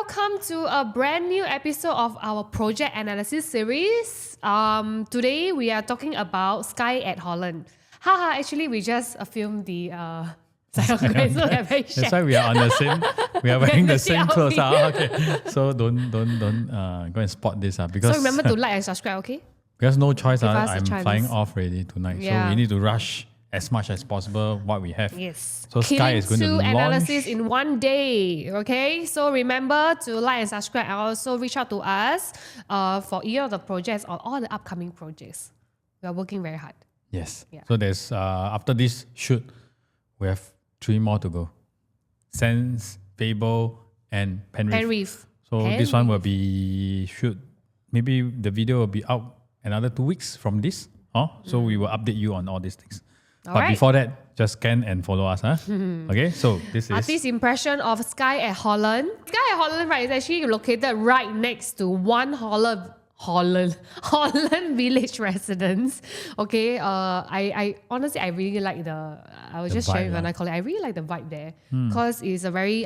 welcome to a brand new episode of our project analysis series. Today we are talking about Skye at Holland. Actually we just filmed the so that's why we are on the same. We are wearing the same clothes. Okay, so don't go and spot this because. So remember to like and subscribe, okay? Because no choice. I'm chance. flying off already tonight, so we need to rush as much as possible what we have. Yes. So Skye is going to launch analysis in one day. Okay. So remember to like and subscribe and also reach out to us for either of the projects or all the upcoming projects. We are working very hard. Yes. Yeah. So there's after this shoot, we have 3 more to go. Sense, Fable, and Penreef. So this one will be shoot. Maybe the video will be out another 2 weeks from this. So we will update you on all these things. But before that, just scan and follow us. Okay, so this is artist impression of Skye at Holland. Skye at Holland, right, is actually located right next to one Holland Village residence. Okay, I honestly I really like I was just sharing when I call it. I really like the vibe there because it's a very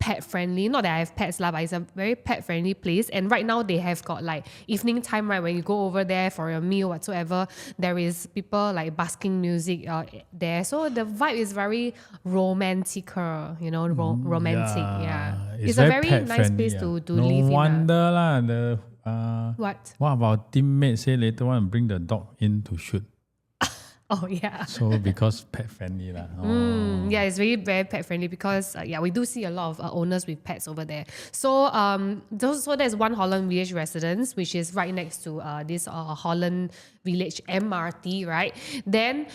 pet friendly. Not that I have pets but it's a very pet friendly place. And right now they have got like evening time, right? When you go over there for a meal whatsoever, there is people like basking music there. So the vibe is very romantic, romantic. Yeah. It's a very nice place to live in. No wonder lah. What? One of our teammates say later want to bring the dog in to shoot. Oh yeah. So because pet friendly lah. Yeah, it's very very pet friendly because we do see a lot of owners with pets over there. So there's one Holland Village residence which is right next to this Holland Village MRT, right? Then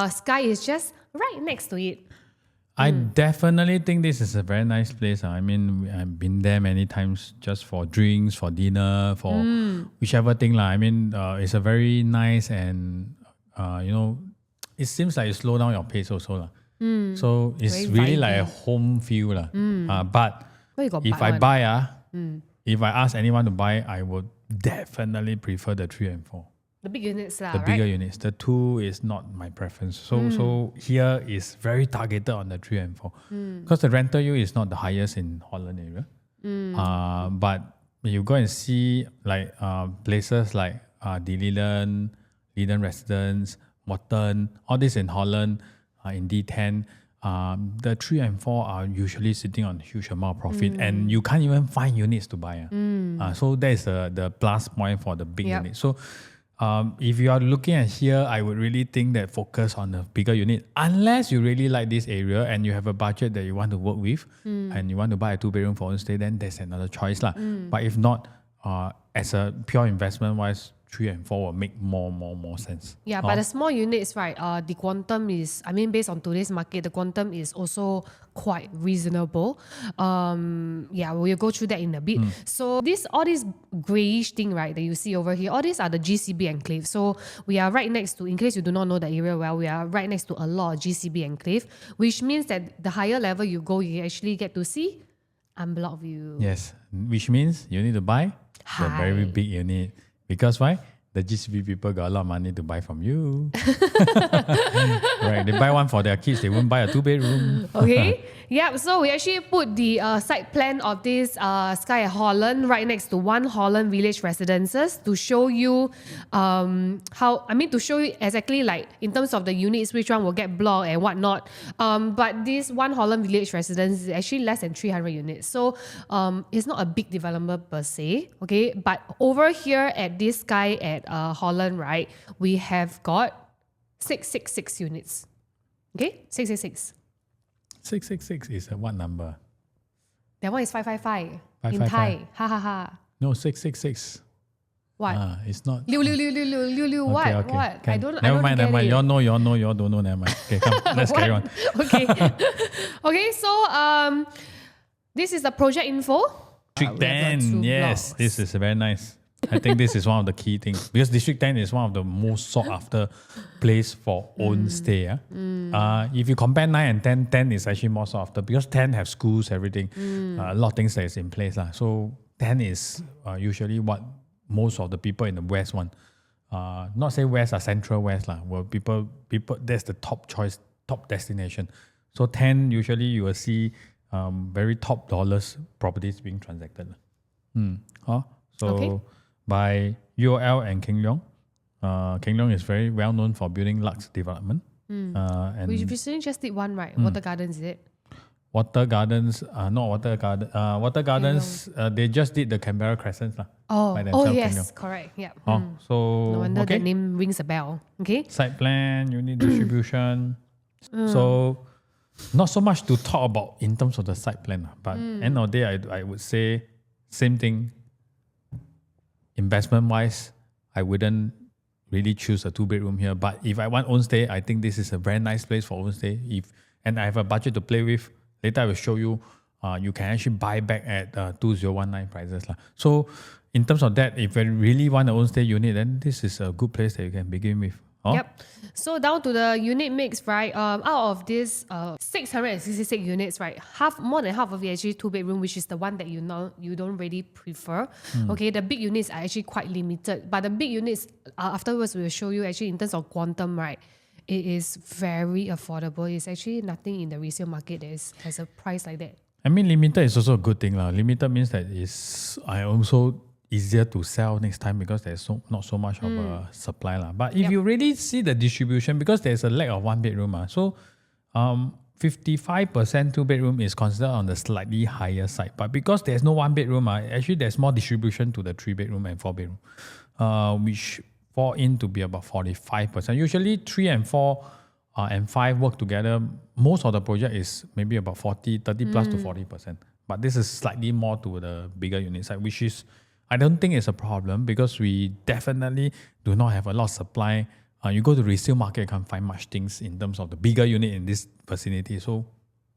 Skye is just right next to it. I definitely think this is a very nice place. I mean, I've been there many times just for drinks, for dinner, for whichever thing lah. I mean, it's a very nice and it seems like you slow down your pace also lah. So it's very really vibey. like a home feel lah. But if I one? buy if I ask anyone to buy, I would definitely prefer the 3 and 4. The big units lah, The right? bigger units. The 2 is not my preference. So here is very targeted on the 3 and 4. Because the rental yield is not the highest in Holland area. But when you go and see like places like Leland Residence, Morton, all this in Holland, in D10, the 3 and 4 are usually sitting on a huge amount of profit and you can't even find units to buy. So that is the plus point for the big unit. So if you are looking at here, I would really think that focus on the bigger unit. Unless you really like this area and you have a budget that you want to work with and you want to buy a 2-bedroom for own stay, then that's another choice lah. But if not, as a pure investment wise, 3 and 4 will make more sense. Yeah, but the small units, right? The quantum is, based on today's market, the quantum is also quite reasonable. We'll go through that in a bit. So all this grayish thing, right, that you see over here, all these are the GCB enclave. So we are right next to, in case you do not know the area well, we are right next to a lot of GCB enclave, which means that the higher level you go, you actually get to see unblocked view. Yes, which means you need to buy the very big unit. Because why? The GCB people got a lot of money to buy from you. Right, they buy one for their kids. They won't buy a 2-bedroom. Okay. Yeah, so we actually put the site plan of this Skye at Holland right next to one Holland Village residences to show you to show you exactly like in terms of the units, which one will get blocked and whatnot. But this one Holland Village residence is actually less than 300 units. So it's not a big development per se. Okay. But over here at this Skye at Holland, right, we have got 666 units. Okay? 666. 666 is what number? That one is 555 in 555. Thai. Ha ha ha. No, 666. What? It's not. Liu. What? Okay. What? Can. I don't Never mind. get it. You all know, y'all don't know. Never mind. Okay, come. Let's carry on. Okay. Okay, so this is the project info. District We have got 10. 2 Yes, blocks. this is very nice. I think this is one of the key things because District 10 is one of the most sought after place for own stay. If you compare 9 and 10, 10 is actually more sought after because 10 have schools, everything, a lot of things that is in place. So 10 is usually what most of the people in the West want. Not say West, Central West, where people that's the top choice, top destination. So 10 usually you will see very top dollars properties being transacted. So Okay. by UOL and King Leong. King Leong is very well known for building Lux development. And We recently just did one, right? Water Gardens, is it? Water Gardens, not Water Garden. Water Gardens, they just did the Canberra Crescents by Oh themselves. King yes, Leong. correct. Yeah. So No wonder okay. the name rings a bell. Okay. Site plan, unit distribution. So not so much to talk about in terms of the site plan, but end of the day, I would say same thing. Investment wise, I wouldn't really choose a 2-bedroom here. But if I want own stay, I think this is a very nice place for own stay. And I have a budget to play with, later I will show you. You can actually buy back at 2019 prices. So in terms of that, if you really want an own stay unit, then this is a good place that you can begin with. Yep. So down to the unit mix, right? Out of this 666 units, right? More than half of it actually 2-bedroom, which is the one that you don't really prefer. Okay, the big units are actually quite limited, but the big units afterwards we will show you actually in terms of quantum, right? It is very affordable. It's actually nothing in the resale market that has a price like that. I mean, limited is also a good thing. Limited means that I also easier to sell next time because there's not so much of a supply. But if you really see the distribution, because there's a lack of 1-bedroom, so 55% 2-bedroom is considered on the slightly higher side. But because there's no 1-bedroom, actually there's more distribution to the 3-bedroom and 4-bedroom, which fall in to be about 45%. Usually 3 and 4 and 5 work together. Most of the project is maybe about 30 plus to 40%. But this is slightly more to the bigger unit side, which is I don't think it's a problem because we definitely do not have a lot of supply. You go to resale market, you can't find much things in terms of the bigger unit in this vicinity. So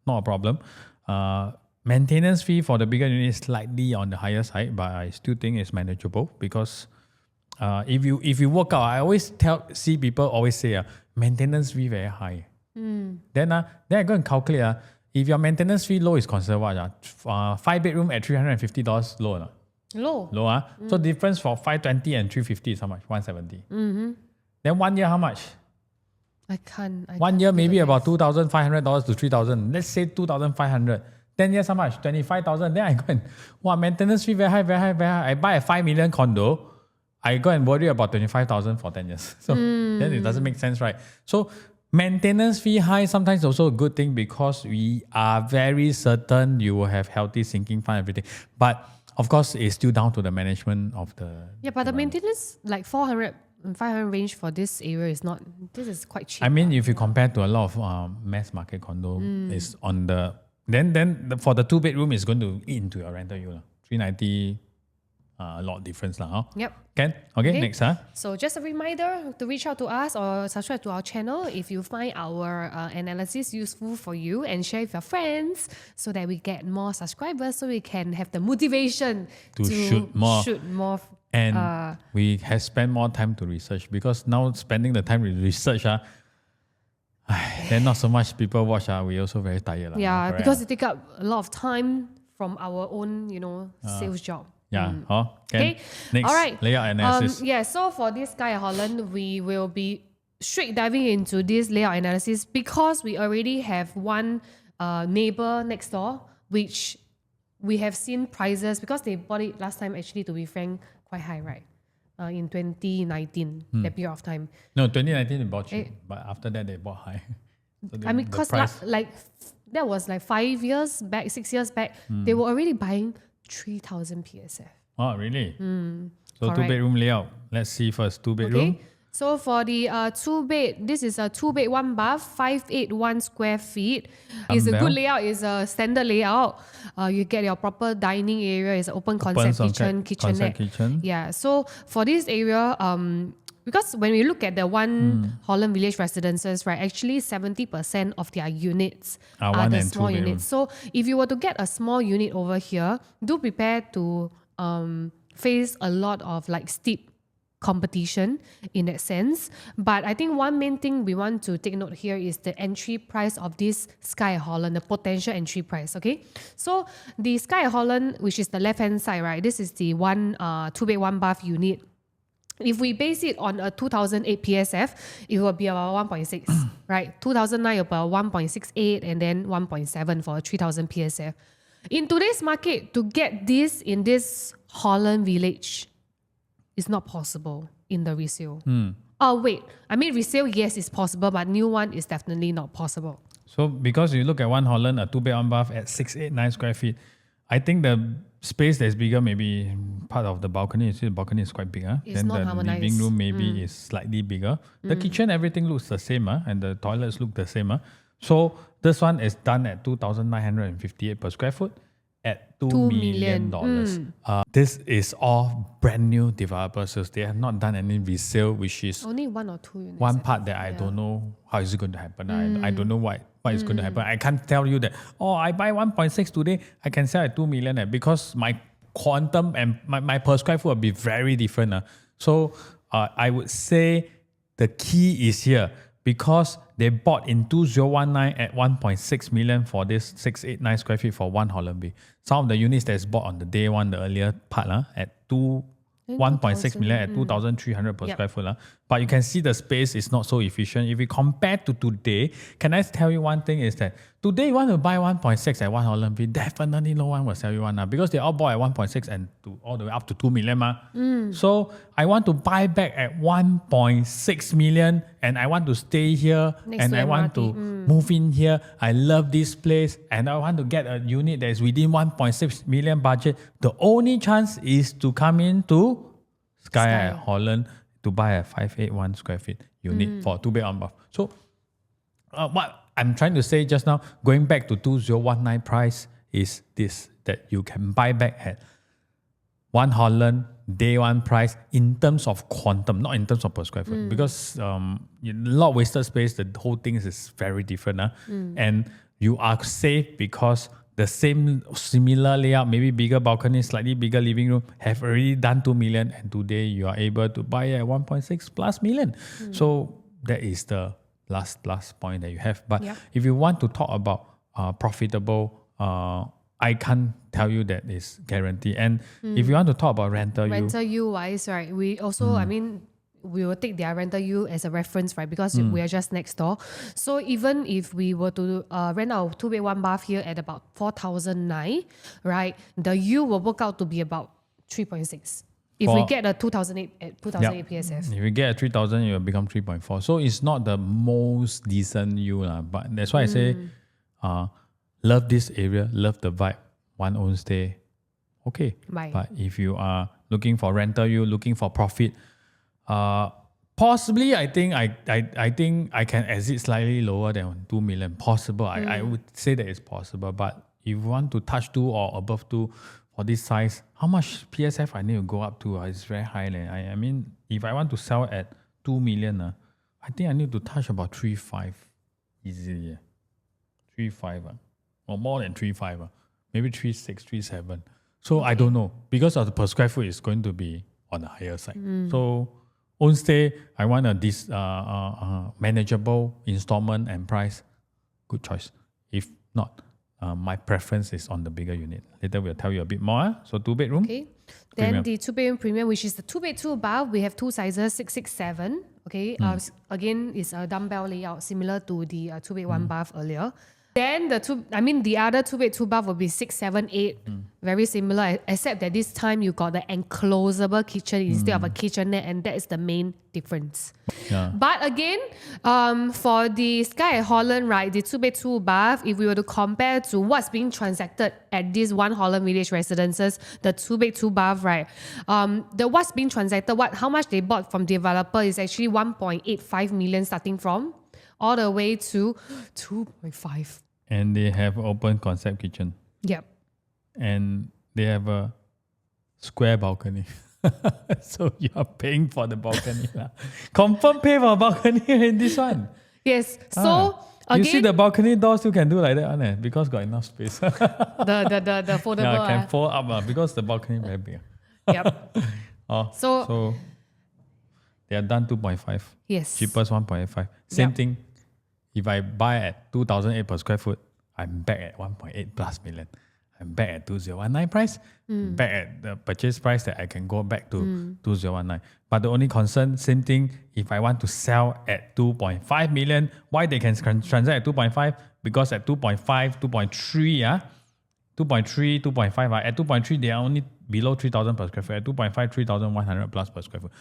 not a problem. Maintenance fee for the bigger unit is slightly on the higher side, but I still think it's manageable because if you work out, I always see people always say maintenance fee very high. Then I go and calculate. If your maintenance fee low is considered what? 5-bedroom at $350 low. Low. So difference for 520 and 350 is how much? 170. Then 1 year how much? I can't. 1 year maybe about $2,500 to $3,000. Let's say 2,500. 10 years how much? 25,000. Then I go and maintenance fee very high, very high, very high. I buy a 5 million condo. I go and worry about 25,000 for 10 years. So then it doesn't make sense, right? So maintenance fee high sometimes also a good thing because we are very certain you will have healthy sinking fund, everything. But of course, it's still down to the management of the... Yeah, but the maintenance, like 400 and 500 range for this area this is quite cheap. I mean, if you compare to a lot of mass market condo, it's on the... Then for the 2-bedroom, it's going to eat into your rental yield. 390, a lot of difference. Yep. Can? Okay, next. So just a reminder to reach out to us or subscribe to our channel if you find our analysis useful for you and share with your friends so that we get more subscribers so we can have the motivation to shoot more. And we have spent more time to research because now spending the time with research, then not so much people watch. We also very tired. Yeah, because it takes up a lot of time from our own, sales job. Yeah. Okay. Next, all right. layout analysis. So for this Skye At Holland, we will be straight diving into this layout analysis because we already have one neighbor next door, which we have seen prices because they bought it last time, actually, to be frank, quite high, right? In 2019, that period of time. No, 2019 they bought cheap, but after that they bought high. So because that was like 5 years back, 6 years back, they were already buying 3,000 PSF. Oh, really? So correct. 2-bedroom layout. Let's see first. 2-bedroom. Okay. So for the 2-bed, this is a 2-bed 1 bath, 581 square feet. It's a good layout. It's a standard layout. You get your proper dining area. It's an open concept kitchenette. Kitchen. Yeah. So for this area, because when we look at the One Holland Village residences, right, actually 70% of their units are the small units. So if you were to get a small unit over here, do prepare to face a lot of like steep competition in that sense. But I think one main thing we want to take note here is the entry price of this Skye At Holland, the potential entry price. Okay, so the Skye At Holland, which is the left hand side, right? This is the 2-bed 1 bath unit. if we base it on a 2008 PSF, it will be about 1.6, right? 2009 about 1.68 and then 1.7 for a 3000 PSF. In today's market, to get this in this Holland Village is not possible in the resale. Oh, wait. I mean, resale, yes, it's possible, but new one is definitely not possible. So because you look at one Holland, a 2-bed 1-bath at 689 square feet, I think the space that's bigger, maybe part of the balcony. You see the balcony is quite big. It's Then not the harmonized. living room maybe is slightly bigger. The kitchen, everything looks the same, and the toilets look the same. So this one is done at 2,958 per square foot at $2 million. This is all brand new developers. So they have not done any resale, which is Only 1 or 2 units. one part that I don't know how is it going to happen. I don't know what is going to happen. I can't tell you that, I buy 1.6 today, I can sell at 2 million because my quantum and my per square foot will be very different. So I would say the key is here because they bought in 2019 at 1.6 million for this 689 square feet for one Holland B. Some of the units that's bought on the day one, the earlier part, at 1.6 million at 2,300 per square foot. But you can see the space is not so efficient. If we compare to today, can I tell you one thing is that today you want to buy 1.6 at 1 Holland B, definitely no one will sell you one because they all bought at 1.6 and all the way up to 2 million. So I want to buy back at 1.6 million and I want to stay here and I want to move in here. I love this place and I want to get a unit that is within 1.6 million budget. The only chance is to come into Skye at Holland to buy a 581 square feet unit for 2-bed 1-bath. So what I'm trying to say just now, going back to 2019 price is this, that you can buy back at 1 Holland day one price in terms of quantum, not in terms of per square foot, because a lot of wasted space, the whole thing is very different. And you are safe because the similar layout, maybe bigger balcony, slightly bigger living room, have already done 2 million and today you are able to buy at 1.6 plus million. So that is the last point that you have. But if you want to talk about profitable, I can't tell you that is guaranteed. And if you want to talk about rental yield wise, right? We also, I mean, we will take their rental yield as a reference, right? Because we are just next door. So even if we were to rent our 2-bed 1-bath here at about 4,009, right? The yield will work out to be about 3.6. If we get a 2008 at 2008 PSF. If you get a 3,000, it will become 3.4. So it's not the most decent yield, but that's why I say, love this area, love the vibe, one own stay, okay. Right. But if you are looking for rental yield, looking for profit, possibly I think I can exit slightly lower than 2 million. Possible. I would say that it's possible. But if you want to touch 2 or above 2 for this size, how much PSF I need to go up to? It's very high. I mean, if I want to sell at 2 million, I think I need to touch about 3.5 easily. 3.5 or more than 3.5. Maybe 3.6, 3.7. So I don't know. Because of the per square foot is going to be on the higher side. So own stay, I want this manageable installment and price. Good choice. If not, my preference is on the bigger unit. Later we'll tell you a bit more. So 2-bedroom. Okay. Then the 2-bedroom premium, which is the 2-bed 2-bath, we have 2 sizes, 667. Okay. Again, it's a dumbbell layout similar to the 2-bed 1-bath earlier. Then the other 2-bed 2-bath will be 678, very similar, except that this time you got the enclosable kitchen instead of a kitchenette, and that is the main difference. Yeah. But again, for the Skye at Holland, right, the 2-bed 2-bath, if we were to compare to what's being transacted at these 1 Holland Village residences, the 2-bed 2-bath, right, the what's being transacted, how much they bought from developer is actually 1.85 million starting from, all the way to 2.5. And they have open concept kitchen. Yep. And they have a square balcony. So you are paying for the balcony. Confirm pay for a balcony in this one. Yes. So again, you see the balcony doors you can do like that, because got enough space. the foldable. Yeah, can fold up because the balcony very big. Yep. So they are done 2.5. Yes. Cheapest 1.85. Same thing. If I buy at 2,008 per square foot, I'm back at 1.8 plus million. I'm back at 2019 price, back at the purchase price that I can go back to 2019. But the only concern, same thing, if I want to sell at 2.5 million, why they can transact at 2.5? Because at 2.5, 2.3, 2.3, 2.5, at 2.3, they are only below 3,000 per square foot. At 2.5, 3,100 plus per square foot.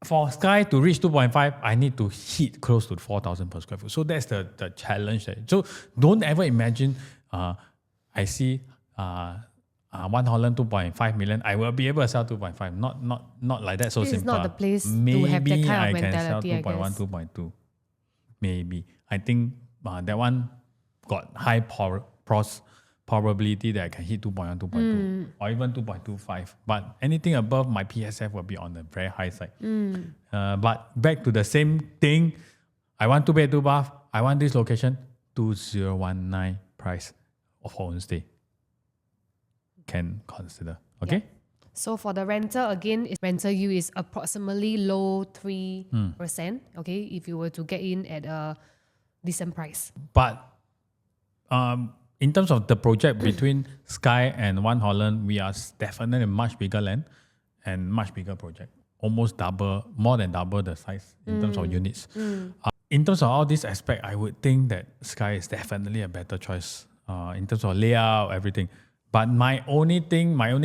For Skye to reach 2.5, I need to hit close to 4,000 per square foot. So that's the challenge there. So don't ever imagine I see One Holland 2.5 million, I will be able to sell 2.5. Not like that. So this simple. is not the place Maybe to have that kind of I can sell mentality, 2.1, 2.2. Maybe. I think that one got high probability that I can hit 2.1, 2.2 or even 2.25. But anything above my PSF will be on the very high side. But back to the same thing, I want 2 bed, 2 bath. I want this location, 2019 price of homestay. Can consider. Okay? Yeah. So for the renter, again, rental yield is approximately low 3%. Okay, if you were to get in at a decent price. But in terms of the project between Skye and One Holland, we are definitely a much bigger land and much bigger project. Almost double, more than double the size in terms of units. In terms of all these aspects, I would think that Skye is definitely a better choice in terms of layout, everything. But my only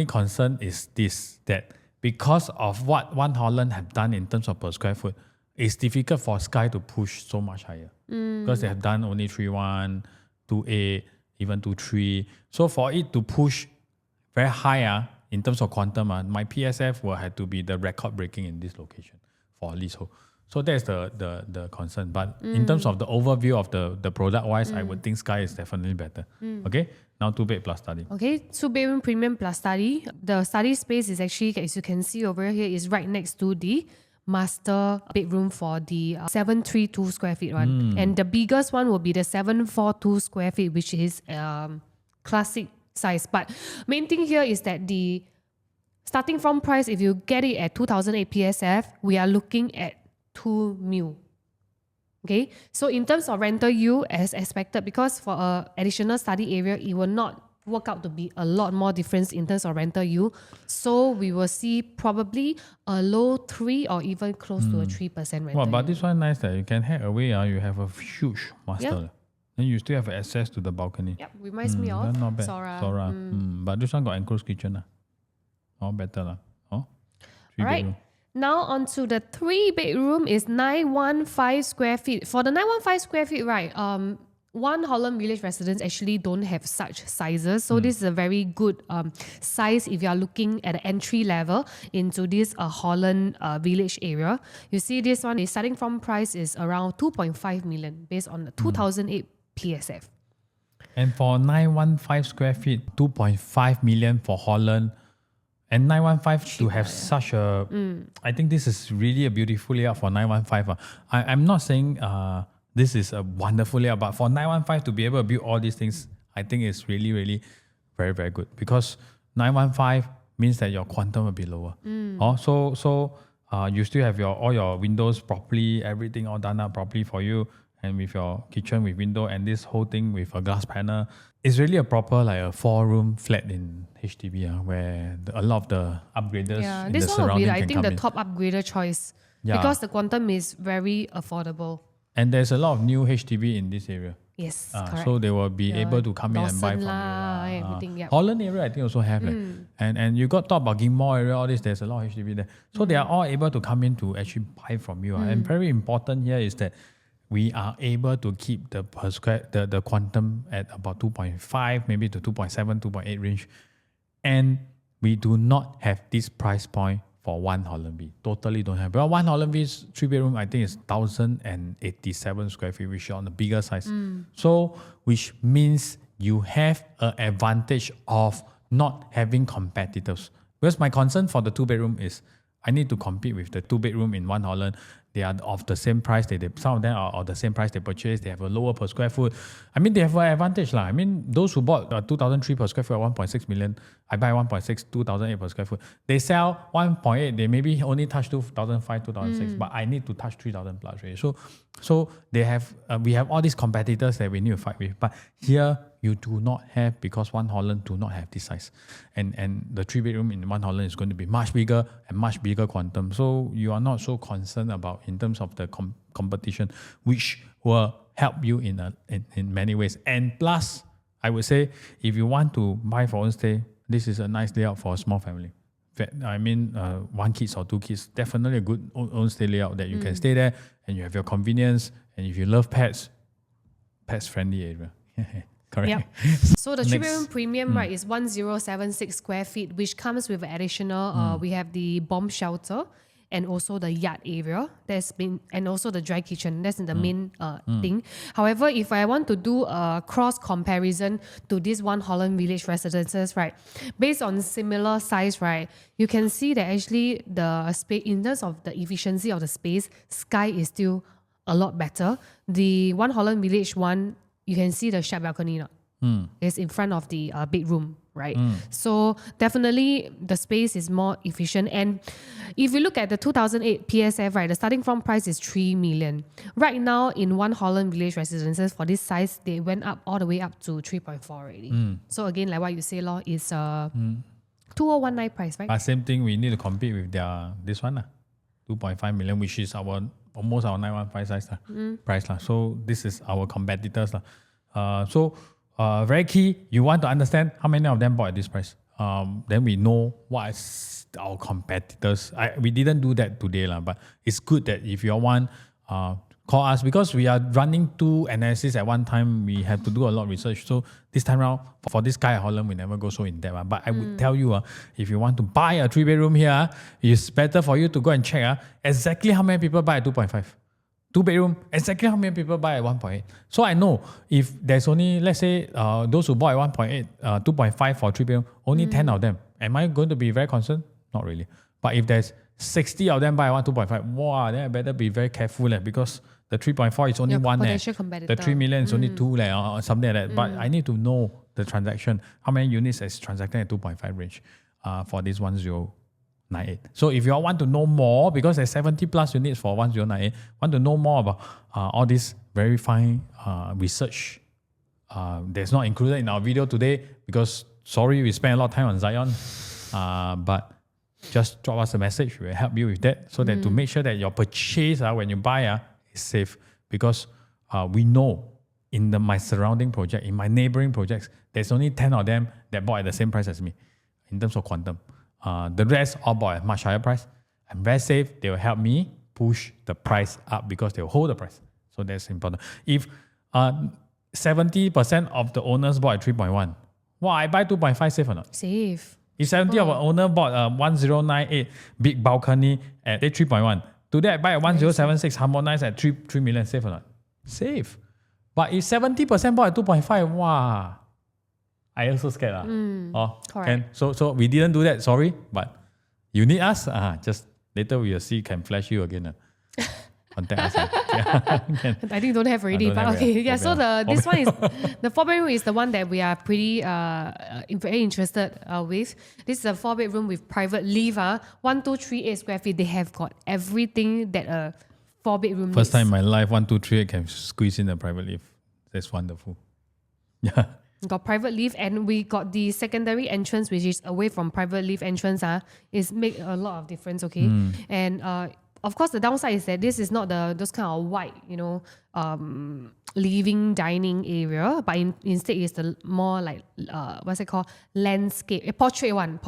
concern is this, that because of what One Holland have done in terms of per square foot, it's difficult for Skye to push so much higher. Because they have done only 3.1, 2.8, even 2.3. So for it to push very high in terms of quantum, my PSF will have to be the record breaking in this location for leasehold. So that's the concern. But in terms of the overview of the product wise, I would think Skye is definitely better. Okay, now 2 bed plus study. Okay, 2 bedroom premium plus study. The study space is actually, as you can see over here, is right next to the master bedroom for the 732 square feet one. And the biggest one will be the 742 square feet, which is classic size. But main thing here is that the starting from price, if you get it at 2008 PSF, we are looking at 2 mil. Okay, so in terms of rental yield, as expected, because for a additional study area, it will not work out to be a lot more difference in terms of rental yield. So we will see probably a low 3 or even close to a 3% rental Well, but yield. this one nice that you can head away. You have a huge master. Then you still have access to the balcony. Yep, reminds me of Not bad. Sora. But this one got enclosed kitchen. All better. Oh, 3 Alright. bedroom. Now onto the 3 bedroom is 915 square feet. For the 915 square feet, right, One Holland Village residents actually don't have such sizes. So this is a very good size if you are looking at the entry level into this Holland Village area. You see this one, the starting from price is around 2.5 million based on the 2008 PSF. And for 915 square feet, 2.5 million for Holland. And 915 to have such a... I think this is really a beautiful layout for 915. I'm not saying this is a wonderful layout, but for 915 to be able to build all these things, I think it's really, really very, very good. Because 915 means that your quantum will be lower. So you still have all your windows properly, everything all done up properly for you, and with your kitchen with window and this whole thing with a glass panel. It's really a proper like a 4-room flat in HDB where a lot of the upgraders in this the one will be, surrounding I can think, come the in. top upgrader choice because the quantum is very affordable. And there's a lot of new HDB in this area. Yes, correct. So they will be able to come in and buy Dawson from you. everything, yep. Holland area, I think also have. And you got talk about Gilmore area, all this, there's a lot of HDB there. So they are all able to come in to actually buy from you. And very important here is that we are able to keep the per square, the quantum at about 2.5, maybe to 2.7, 2.8 range. And we do not have this price point for One Holland V. Totally don't have. But One Holland V's 3 bedroom, I think is 1,087 square feet, which is on the bigger size. So, which means you have an advantage of not having competitors. Because my concern for the 2 bedroom is I need to compete with the 2 bedroom in One Holland. They are of the same price. Some of them are of the same price they purchase. They have a lower per square foot. I mean, they have an advantage. I mean, those who bought 2003 per square foot at 1.6 million, I buy 1.6, 2008 per square foot. They sell 1.8. They maybe only touch 2005, 2006, but I need to touch 3,000 plus. Right? So they have we have all these competitors that we need to fight with. But here, you do not have, because One Holland do not have this size. And the 3-bedroom in One Holland is going to be much bigger and much bigger quantum. So you are not so concerned about in terms of the competition, which will help you in many ways. And plus, I would say, if you want to buy for own stay, this is a nice layout for a small family. I mean, 1 kid or 2 kids, definitely a good own stay layout that you can stay there and you have your convenience. And if you love pets friendly area. Correct. Yep. So the 3-bedroom premium, right, is 1076 square feet, which comes with additional, we have the bomb shelter and also the yard area and also the dry kitchen. That's the main thing. However, if I want to do a cross comparison to this One Holland Village residences, right, based on similar size, right, you can see that actually the space, in terms of the efficiency of the space, Skye is still a lot better. The One Holland Village one, you can see the shared balcony not. It's in front of the bedroom, right? So definitely the space is more efficient. And if you look at the 2008 PSF, right, the starting from price is 3 million. Right now in One Holland Village residences for this size, they went up all the way up to 3.4 already. So again, like what you say, Law, is 2019 price, right? Same thing, we need to compete with this one, 2.5 million, which is almost our 915 size price. So this is our competitors. Very key, you want to understand how many of them bought at this price. Then we know what is our competitors. We didn't do that today, but it's good that if you want, call us, because we are running 2 analysis at one time. We have to do a lot of research. So this time around, for this Skye at Holland, we never go so in depth. But I would tell you, if you want to buy a 3-bedroom here, it's better for you to go and check exactly how many people buy at 2.5. 2-bedroom, exactly how many people buy at 1.8. So I know if there's only, let's say, those who bought at 1.8, 2.5 for 3-bedroom, only 10 of them. Am I going to be very concerned? Not really. But if there's 60 of them buy at 2.5, wow, then I better be very careful because the 3.4 is only one. The 3 million is only 2 or something like that. But I need to know the transaction, how many units is transacting at 2.5 range for this 1098. So if you all want to know more, because there's 70 plus units for 1098, want to know more about all this very fine research that's not included in our video today, because sorry, we spent a lot of time on Zion, but just drop us a message. We'll help you with that, so that to make sure that your purchase when you buy is safe, because we know in my surrounding project, in my neighboring projects, there's only 10 of them that bought at the same price as me in terms of quantum. The rest all bought at much higher price. I'm very safe. They will help me push the price up because they will hold the price. So that's important. If 70% of the owners bought at 3.1, well, I buy 2.5, safe or not? Safe. If 70 of our owner bought a 1098 big balcony at 3.1, today I buy a 1076 harmonized at 3 million, safe or not? Safe. But if 70% bought at 2.5, wow, I also scared. Correct. So we didn't do that, sorry, but you need us. Just later we will see, can flash you again. Contact us. I think don't have already, but okay. Yeah, so this one is, the 4-bedroom is the one that we are pretty very interested with. This is a 4-bedroom with private lift. 1238 square feet. They have got everything that a 4-bedroom First time in my life, 1238 can squeeze in a private lift. That's wonderful. Yeah. Got private lift, and we got the secondary entrance, which is away from private lift entrance. Is make a lot of difference, okay? And of course, the downside is that this is not those kind of wide, living dining area, but instead it's the more like what's it called, landscape, portrait one,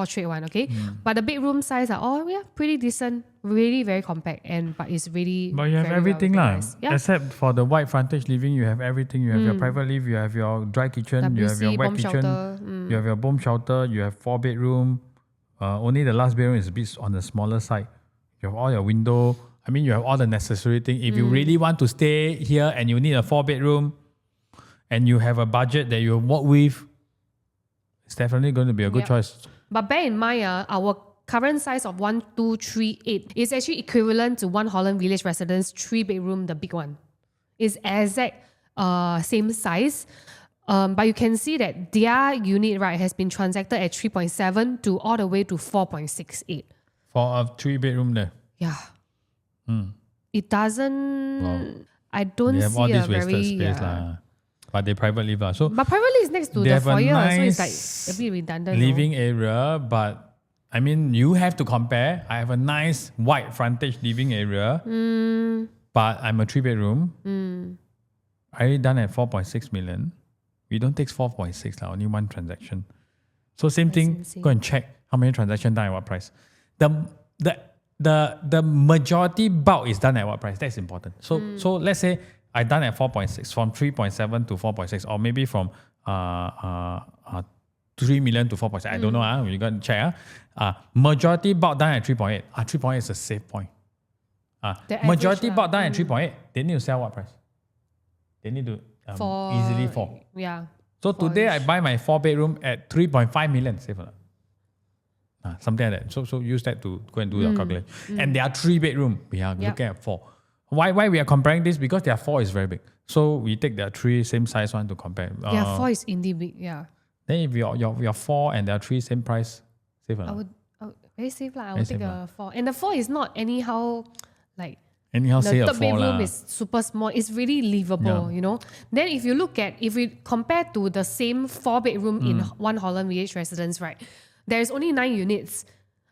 okay. But the bedroom size are all pretty decent, really very compact, but it's really. But you have everything except for the wide frontage living, you have everything. You have your private lift, you have your dry kitchen, WC, you have your wet kitchen, you have your bomb shelter, you have 4-bedroom. Only the last bedroom is a bit on the smaller side. You have all your window. I mean, you have all the necessary things. If you really want to stay here and you need a 4-bedroom and you have a budget that you work with, it's definitely going to be a good choice. But bear in mind, our current size of 1238 is actually equivalent to One Holland Village Residence 3-bedroom, the big one. It's exact same size. But you can see that their unit, right, has been transacted at 3.7 to all the way to 4.68. For a 3-bedroom there. Yeah. It doesn't... Wow. I don't They have see all a this wasted very... space lah. But they private live lah. So But privately is next to they the have a foyer, nice so it's like a bit redundant. living area, but I mean you have to compare. I have a nice wide frontage living area, but I'm a 3-bedroom. I already done at 4.6 million. We don't take 4.6 lah, only one transaction. So same thing. insane. Go and check how many transactions done at what price. The majority bulk is done at what price? That's important. So let's say I done at 4.6 from 3.7 to 4.6, or maybe from 3 million to 4.6. I don't know. You got to check. Majority bulk done at 3.8. 3.8 is a safe point. Majority bulk done at 3.8. They need to sell what price? They need to easily 4. Yeah. So today I buy my 4-bedroom at 3.5 million. Safe or not? Something like that. So use that to go and do your calculation. And there are 3-bedroom. We are looking at 4. Why we are comparing this? Because their 4 is very big. So we take their 3 same size one to compare. Their 4 is indeed big. Yeah. Then if your 4 and their 3 same price, safe or not? I would very safe lah. I would take a 4. And the 4 is not anyhow like anyhow say the a third 4 bedroom lah. is super small. It's really livable, you know. Then if we compare to the same 4-bedroom in One Holland Village Residence, right? There's only 9 units.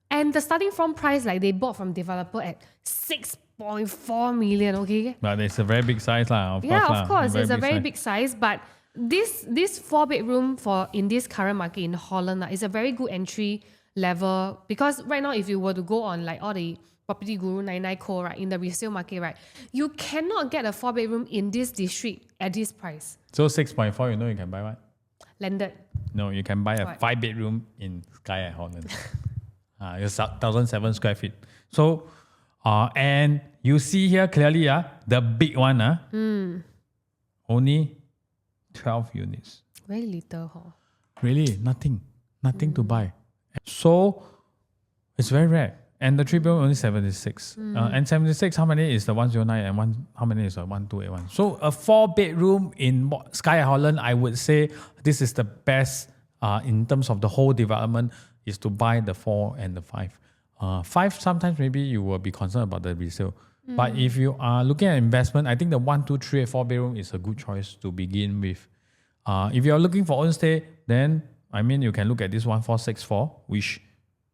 And the starting from price, like they bought from developer at 6.4 million, okay? But it's a very big size lah. Of course. It's a very big size. But this 4-bedroom in this current market in Holland is a very good entry level, because right now if you were to go on like all the Property Guru 99 Co, right, in the resale market, right, you cannot get a 4-bedroom in this district at this price. So 6.4, you can buy what? Landed. No, you can buy a 5-bedroom in Skye At Holland. It's 1,007 square feet. So, and you see here clearly, the big one, only 12 units. Very little, huh? Really, nothing to buy. So, it's very rare. And the 3-bedroom only 76. And 76, how many is the 109 and how many is the 1281? So a 4-bedroom in Skye At Holland, I would say this is the best in terms of the whole development, is to buy the 4 and the 5. 5, sometimes maybe you will be concerned about the resale. But if you are looking at investment, I think the 1, 2, 3, 4-bedroom is a good choice to begin with. If you are looking for own stay, then I mean you can look at this 1464, which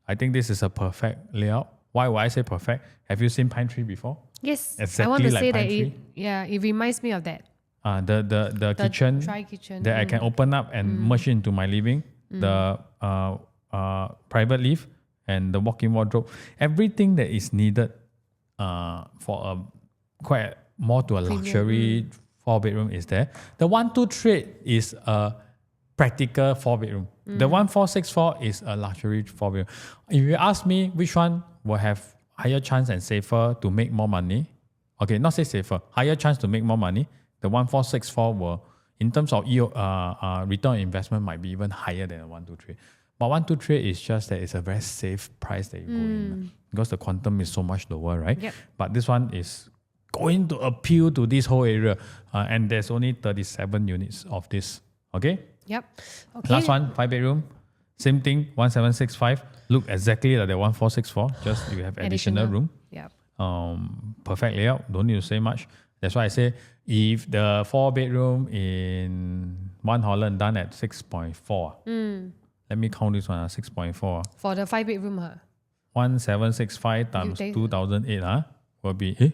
I think this is a perfect layout. Why would I say perfect? Have you seen Pine Tree before? Yes. Exactly I want to like say Pine that Tree. it reminds me of that. The kitchen, dry kitchen that I can open up and merge into my living. The private lift and the walk-in wardrobe. Everything that is needed for a quite more to a luxury 4-bedroom is there. The 123 is a practical 4-bedroom. The 1464 is a luxury 4-bedroom. If you ask me which one will have higher chance and safer to make more money, okay, not say safer, higher chance to make more money, the 1464 will, in terms of return on investment, might be even higher than the 123. But 123 is just that it's a very safe price that you go in, because the quantum is so much lower, right? Yep. But this one is going to appeal to this whole area, and there's only 37 units of this. Okay. Yep. Okay. Last one, 5-bedroom, same thing, 1765. Look exactly like the 1464. Just you have additional room. Yep. Perfect layout. Don't need to say much. That's why I say if the 4-bedroom in One Holland done at 6.4. Let me count this one. 6.4. For the 5-bedroom, 1765 times 2008 will be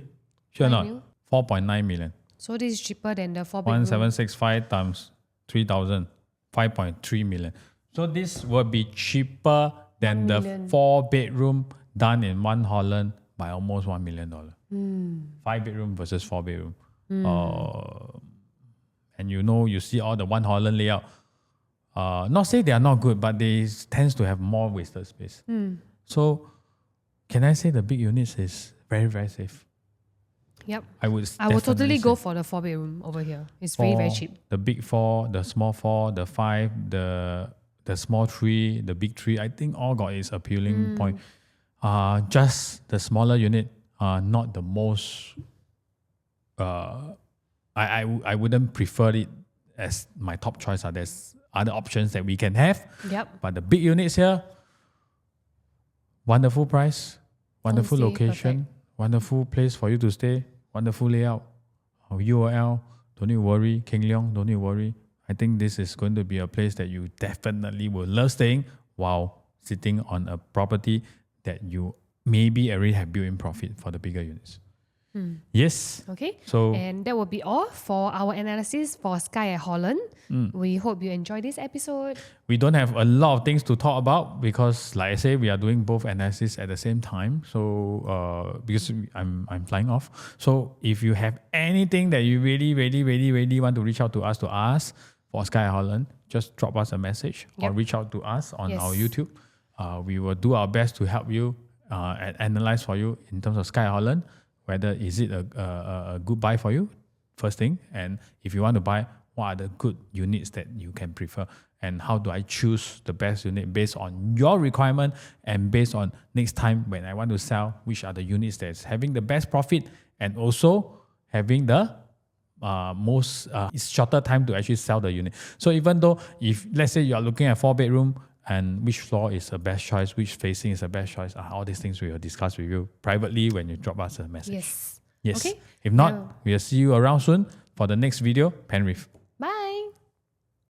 sure not 4.9 million. So this is cheaper than the 4-bedroom. 1765 times 3,000, 5.3 million. So this will be cheaper than the 4-bedroom done in One Holland by almost $1 million. 5-bedroom versus 4-bedroom. And you see all the One Holland layout. Not say they are not good, but they tends to have more wasted space. So can I say the big units is very, very safe? Yep. I would totally go for the 4-bedroom over here. It's very, very cheap. The big 4, the small 4, the 5, the small tree, the big tree, I think all got its appealing point. Just the smaller unit, not the most. I wouldn't prefer it as my top choice. There's other options that we can have. Yep. But the big units here, wonderful price, wonderful Homestay, location, perfect. wonderful place for you to stay, wonderful layout, UOL, don't need to worry, Keng Leong, don't need to worry. I think this is going to be a place that you definitely will love staying while sitting on a property that you maybe already have built-in profit for the bigger units. Yes. Okay. So And that will be all for our analysis for Skye at Holland. We hope you enjoyed this episode. we don't have a lot of things to talk about because, like I say, we are doing both analysis at the same time. So because I'm flying off. So if you have anything that you really want to reach out to us to ask for Skye at Holland, just drop us a message or Yep. reach out to us on Yes. our YouTube. We will do our best to help you and analyze for you in terms of Skye at Holland, whether is it a good buy for you, first thing, and if you want to buy, what are the good units that you can prefer, and how do I choose the best unit based on your requirement and based on next time when I want to sell, which are the units that's having the best profit and also having the most shorter time to actually sell the unit. So even though if let's say you are looking at 4-bedroom and which floor is the best choice, which facing is the best choice, all these things we will discuss with you privately when you drop us a message. Yes. Yes. Okay. If not, Well- we'll see you around soon for the next video, Penrith.